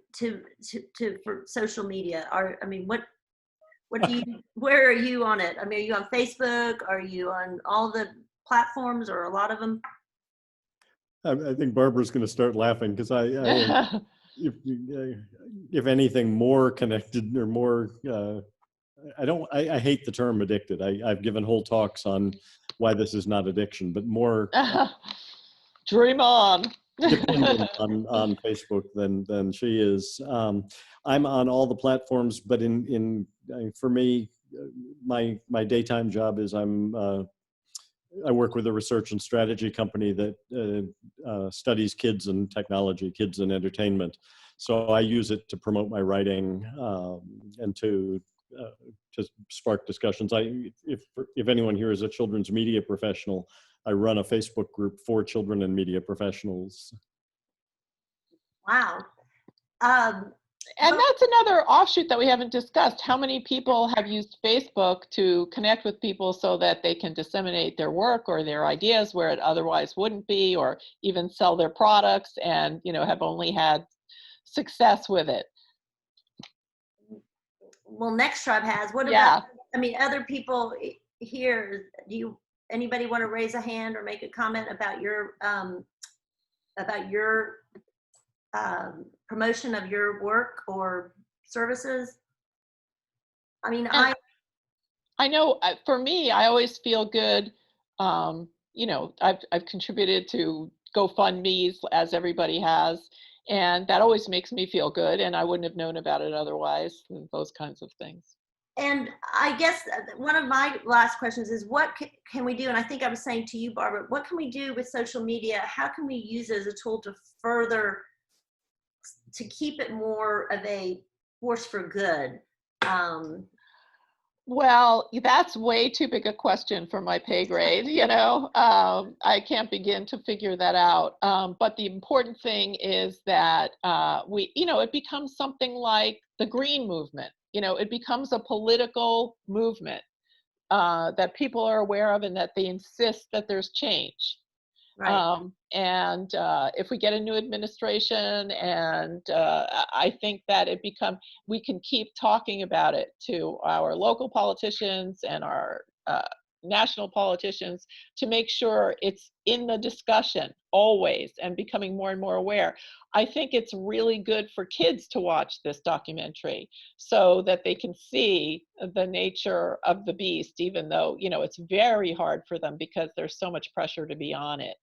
for social media? Where are you on it? I mean, are you on Facebook? Are you on all the platforms or a lot of them? I think Barbara's going to start laughing because I if anything, more connected or more, I hate the term addicted. I've given whole talks on why this is not addiction, but more dream on. dependent on Facebook than she is. I'm on all the platforms, but for me, my daytime job is I work with a research and strategy company that studies kids and technology, kids and entertainment. So I use it to promote my writing and to spark discussions. If anyone here is a children's media professional, I run a Facebook group for children and media professionals. Wow. And that's another offshoot that we haven't discussed. How many people have used Facebook to connect with people so that they can disseminate their work or their ideas where it otherwise wouldn't be, or even sell their products and, have only had success with it? Well, Next Tribe has. What about, other people here? Anybody want to raise a hand or make a comment about your promotion of your work or services? I know for me, I always feel good. I've contributed to GoFundMe's, as everybody has, and that always makes me feel good, and I wouldn't have known about it otherwise, and those kinds of things. And I guess one of my last questions is, what can we do? And I think I was saying to you, Barbara, what can we do with social media? How can we use it as a tool to keep it more of a force for good? Well, that's way too big a question for my pay grade, I can't begin to figure that out. But the important thing is that it becomes something like the Green Movement. It becomes a political movement that people are aware of and that they insist that there's change. Right. And if we get a new administration, and I think that we can keep talking about it to our local politicians and our national politicians to make sure it's in the discussion always and becoming more and more aware. I think it's really good for kids to watch this documentary so that they can see the nature of the beast, even though, it's very hard for them because there's so much pressure to be on it.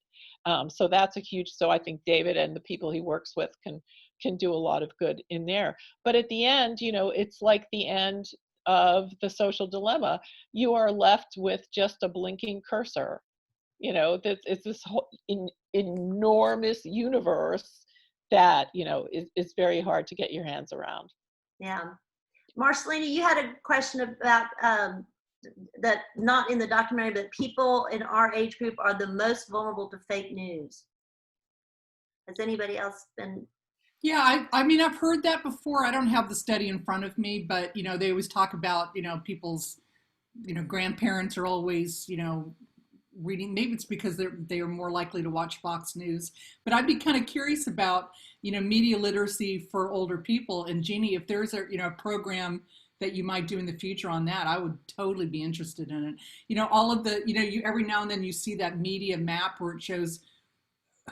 So that's a huge, so I think David and the people he works with can do a lot of good in there. But at the end, you know, it's like the end of The Social Dilemma. You are left with just a blinking cursor. You know, it's this whole enormous universe that, you know, is very hard to get your hands around. Yeah. Marcelina, you had a question about that, not in the documentary, but people in our age group are the most vulnerable to fake news. Has anybody else been? Yeah, I mean, I've heard that before. I don't have the study in front of me, but, you know, they always talk about, you know, people's, you know, grandparents are always, you know, reading. Maybe it's because they are more likely to watch Fox News. But I'd be kind of curious about, you know, media literacy for older people. And Jeannie, if there's a, you know, a program that you might do in the future on that, I would totally be interested in it. You know, all of the, you know, you every now and then you see that media map where it shows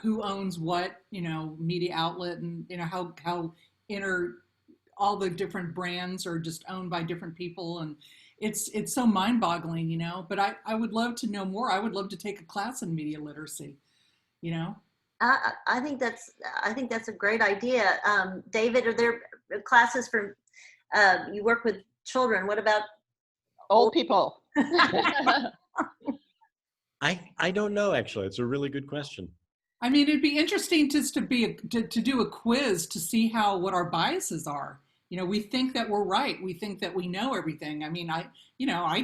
who owns what, you know, media outlet, and, you know, how all the different brands are just owned by different people. And it's so mind-boggling, you know, but I would love to know more. I would love to take a class in media literacy, you know. I think that's a great idea. David, are there classes for, you work with children, what about old people? I don't know, actually. It's a really good question. I mean, it'd be interesting just to do a quiz to see what our biases are. You know, we think that we're right. We think that we know everything. I mean, I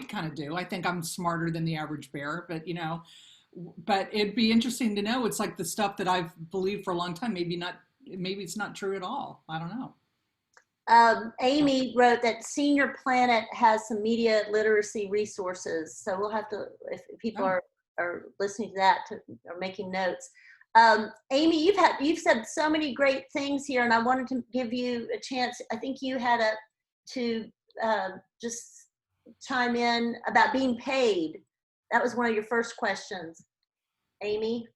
kind of do. I think I'm smarter than the average bear, but, you know, but it'd be interesting to know. It's like the stuff that I've believed for a long time. Maybe it's not true at all. I don't know. Amy wrote that Senior Planet has some media literacy resources. So we'll have to, if people are listening to that or making notes. Amy, you've said so many great things here, and I wanted to give you a chance. I think you had to just chime in about being paid. That was one of your first questions. Amy?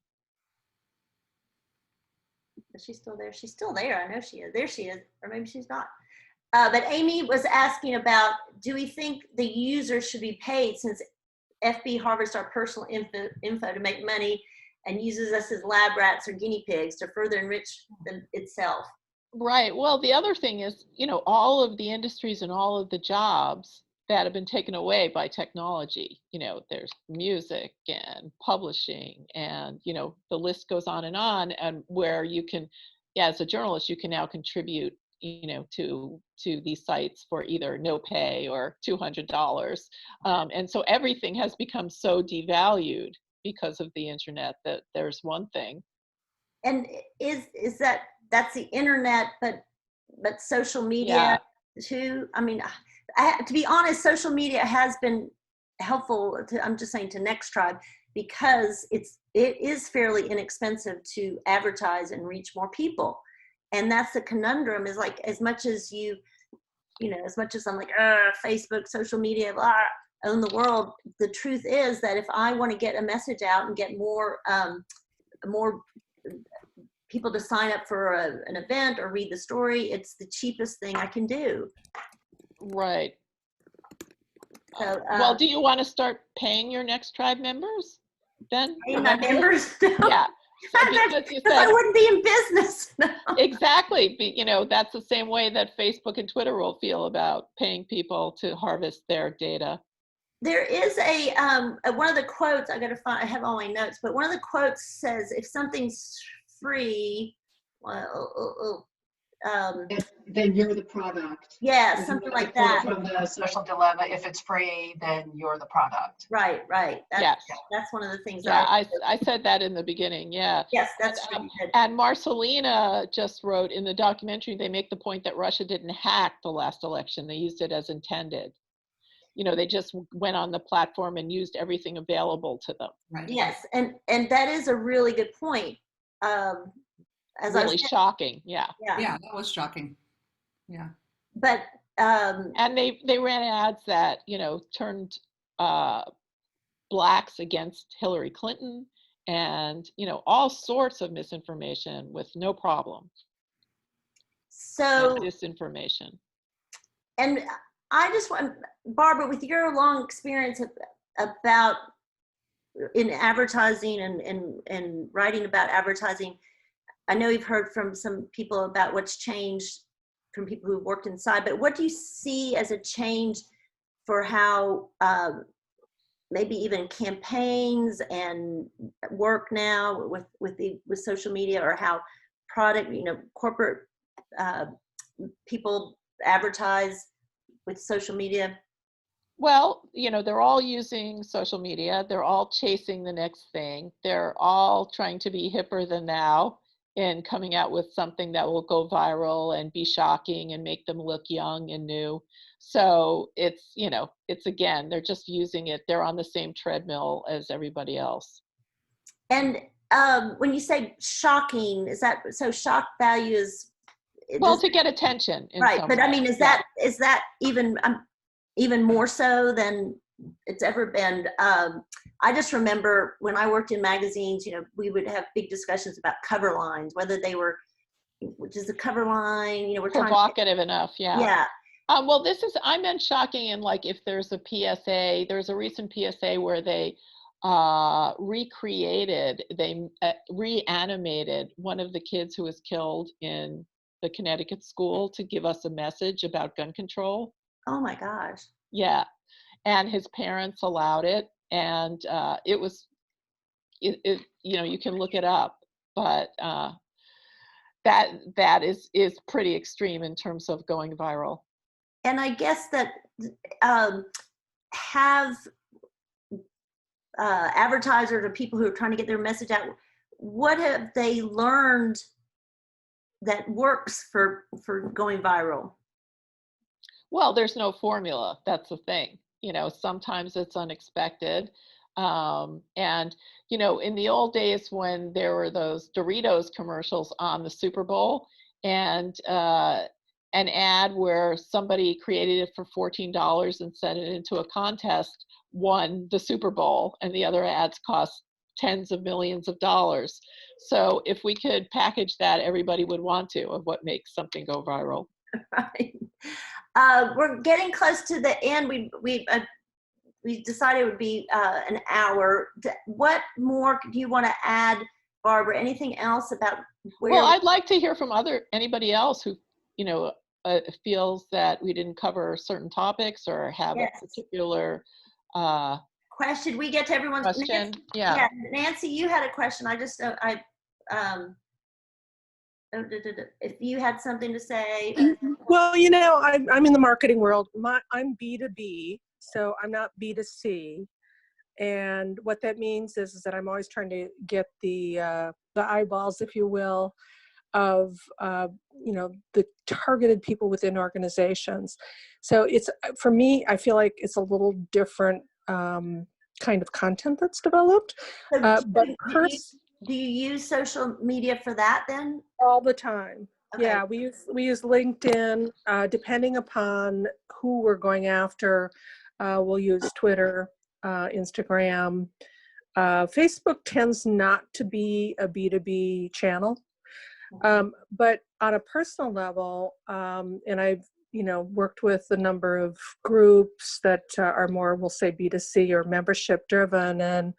Is she still there? She's still there. I know she is. There she is. Or maybe she's not. But Amy was asking about, do we think the user should be paid, since FB harvests our personal info to make money and uses us as lab rats or guinea pigs to further enrich itself? Right. Well, the other thing is, you know, all of the industries and all of the jobs that have been taken away by technology. You know, there's music and publishing, and, you know, the list goes on, and where you can, yeah, as a journalist, you can now contribute, you know, to these sites for either no pay or $200. And so everything has become so devalued because of the internet that there's one thing. And is that's the internet, but social media too? I mean, to be honest, social media has been helpful to, I'm just saying, to Next Tribe, because it is fairly inexpensive to advertise and reach more people. And that's the conundrum, is like, as much as as much as I'm like, Facebook, social media, blah, own the world, the truth is that if I want to get a message out and get more people to sign up for an event or read the story, it's the cheapest thing I can do. Right. So, well, do you want to start paying your Next Tribe members then? Paying my members? Yeah. So because you said, I wouldn't be in business. No. Exactly. You know, that's the same way that Facebook and Twitter will feel about paying people to harvest their data. There is a one of the quotes, I have all my notes, but one of the quotes says, if something's free, then you're the product. Yeah, something like that. From The Social Dilemma, if it's free, then you're the product. Right. Yes. That's one of the things. Yeah, I said that in the beginning. Yeah. Yes, that's true. And Marcelina just wrote in the documentary, they make the point that Russia didn't hack the last election. They used it as intended. You know, they just went on the platform and used everything available to them. Right. Yes, and that is a really good point. As really shocking. Yeah, that was shocking. Yeah. But and they ran ads that, you know, turned blacks against Hillary Clinton, and, you know, all sorts of misinformation with no problem. So disinformation. And I just want, Barbara, with your long experience about in advertising and writing about advertising, I know you've heard from some people about what's changed from people who've worked inside, but what do you see as a change for how maybe even campaigns and work now with social media, or how product, corporate people advertise with social media? Well, they're all using social media. They're all chasing the next thing. They're all trying to be hipper than thou and coming out with something that will go viral and be shocking and make them look young and new. So it's again, they're just using it. They're on the same treadmill as everybody else. And when you say shocking, is that, so shock value is? Well, to get attention. Right, but I mean, is that even more so than it's ever been? I just remember when I worked in magazines, we would have big discussions about cover lines, whether they were, which is the cover line, we're provocative enough, yeah. Yeah. Well, I meant shocking, and like if there's a PSA, there's a recent PSA where they reanimated one of the kids who was killed in the Connecticut school to give us a message about gun control. Oh my gosh. Yeah, and his parents allowed it, and it was, you can look it up, but that is pretty extreme in terms of going viral. And I guess that have advertisers or people who are trying to get their message out, what have they learned that works for going viral? Well, there's no formula. That's the thing. Sometimes it's unexpected. And, in the old days when there were those Doritos commercials on the Super Bowl, and an ad where somebody created it for $14 and sent it into a contest won the Super Bowl, and the other ads cost tens of millions of dollars. So if we could package that, everybody would want to, of what makes something go viral. Right. We're getting close to the end. We decided it would be an hour. What more do you want to add, Barbara? Anything else about where? Well, I'd like to hear from anybody else who, feels that we didn't cover certain topics or have a particular question. We get to everyone's question. Yeah. Nancy, you had a question. If you had something to say. Well, I'm in the marketing world. I'm B2B, so I'm not B2C. And what that means is that I'm always trying to get the eyeballs, if you will, of the targeted people within organizations. So it's, for me, I feel like it's a little different kind of content that's developed. So do you use social media for that then? All the time. Okay. Yeah, we use LinkedIn. Depending upon who we're going after, we'll use Twitter, Instagram. Facebook tends not to be a B2B channel. But on a personal level, and I've worked with a number of groups that are more, we'll say, B2C or membership driven, and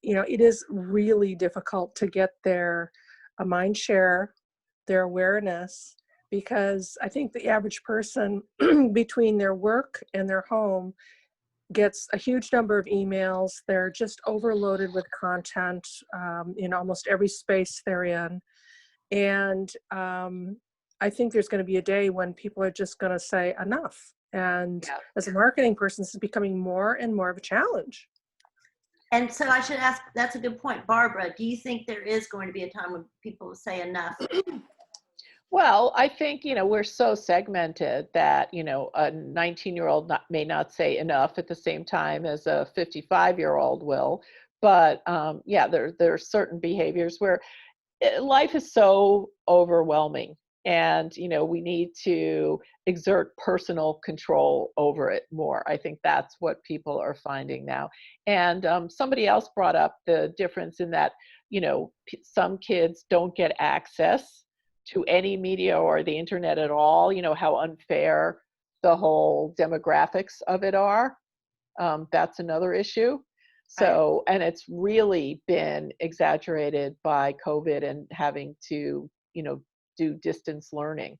it is really difficult to get their mind share, their awareness, because I think the average person between their work and their home gets a huge number of emails. They're just overloaded with content in almost every space they're in. And I think there's going to be a day when people are just going to say enough. And as a marketing person, this is becoming more and more of a challenge. And so I should ask, that's a good point, Barbara, do you think there is going to be a time when people will say enough? Well, I think, we're so segmented that, a 19-year-old may not say enough at the same time as a 55-year-old will. But there are certain behaviors where life is so overwhelming, and, we need to exert personal control over it more. I think that's what people are finding now. And somebody else brought up the difference in that, some kids don't get access to any media or the internet at all, how unfair the whole demographics of it are. That's another issue. So, and it's really been exaggerated by COVID and having to, do distance learning,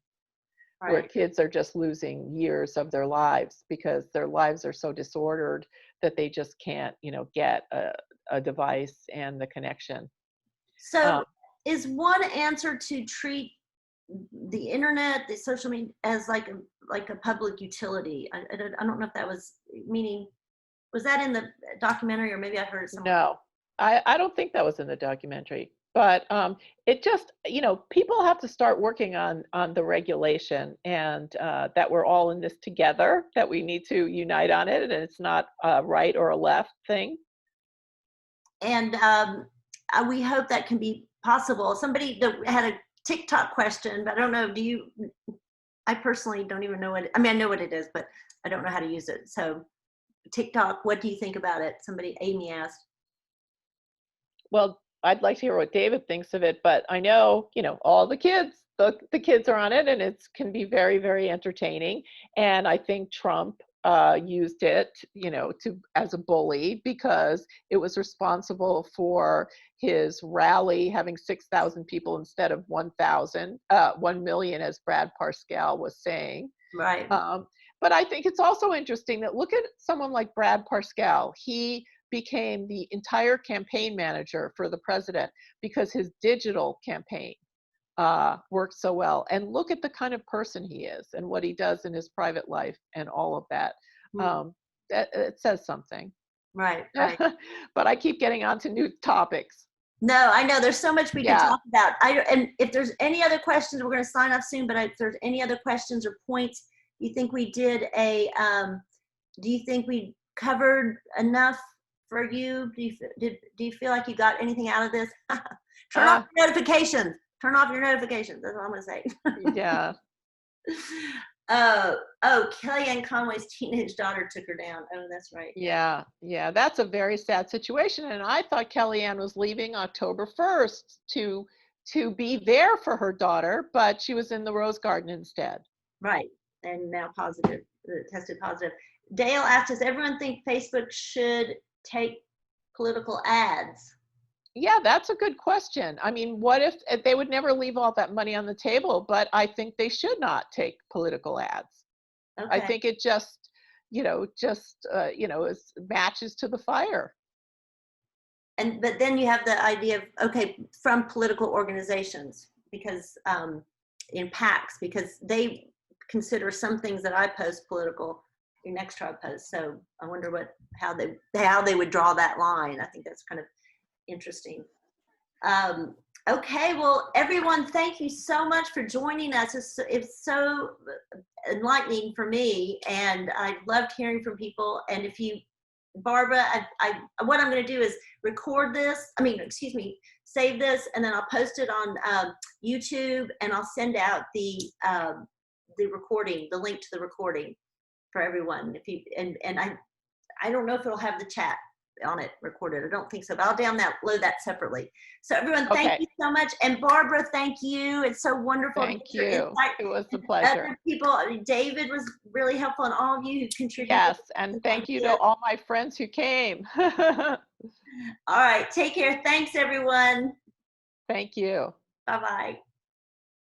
where kids are just losing years of their lives because their lives are so disordered that they just can't, get a device and the connection. So is one answer to treat the internet, the social media as like a public utility? I don't know if that was meaning, was that in the documentary, or maybe I heard it somewhere? No, I don't think that was in the documentary, but it just, people have to start working on the regulation, and that we're all in this together, that we need to unite on it, and it's not a right or a left thing. And we hope that can be possible. Somebody that had a TikTok question, but I don't know, I personally don't even know I know what it is, but I don't know how to use it. So TikTok, what do you think about it? Amy asked. Well, I'd like to hear what David thinks of it, but I know, all the kids, the kids are on it, and it can be very, very entertaining. And I think Trump used it, as a bully, because it was responsible for his rally having 6,000 people instead of 1,000, 1 million, as Brad Parscale was saying. Right. But I think it's also interesting that look at someone like Brad Parscale. He became the entire campaign manager for the president because his digital campaign worked so well. And look at the kind of person he is and what he does in his private life and all of that. That it says something. Right. But I keep getting onto new topics. No, I know there's so much we can talk about. And if there's any other questions, we're going to sign off soon, but if there's any other questions or points you think we did do you think we covered enough for you? Do you feel like you got anything out of this? Turn off your notifications. Turn off your notifications. That's what I'm going to say. Yeah. Kellyanne Conway's teenage daughter took her down. Oh, that's right. Yeah. That's a very sad situation. And I thought Kellyanne was leaving October 1st to be there for her daughter, but she was in the Rose Garden instead. Right. And now tested positive. Dale asked, does everyone think Facebook should take political ads? Yeah, that's a good question. I mean, what if they would never leave all that money on the table, but I think they should not take political ads. Okay. I think it just, is matches to the fire. But then you have the idea of, from political organizations, because in PACs, because they consider some things that I post political, your next tribe post. So I wonder how they would draw that line. I think that's kind of interesting. Okay, well, everyone, thank you so much for joining us. It's so enlightening for me, and I loved hearing from people. And if you, Barbara, what I'm going to do is save this, and then I'll post it on YouTube, and I'll send out the recording, the link to the recording for everyone. I don't know if it'll have the chat on it recorded. I don't think so, but I'll download that separately. So everyone, thank you so much. And Barbara, thank you. It's so wonderful. Thank you. It was a pleasure. Other people, David was really helpful, and all of you who contributed. Yes, and thank you to all my friends who came. All right, take care. Thanks, everyone. Thank you. Bye-bye.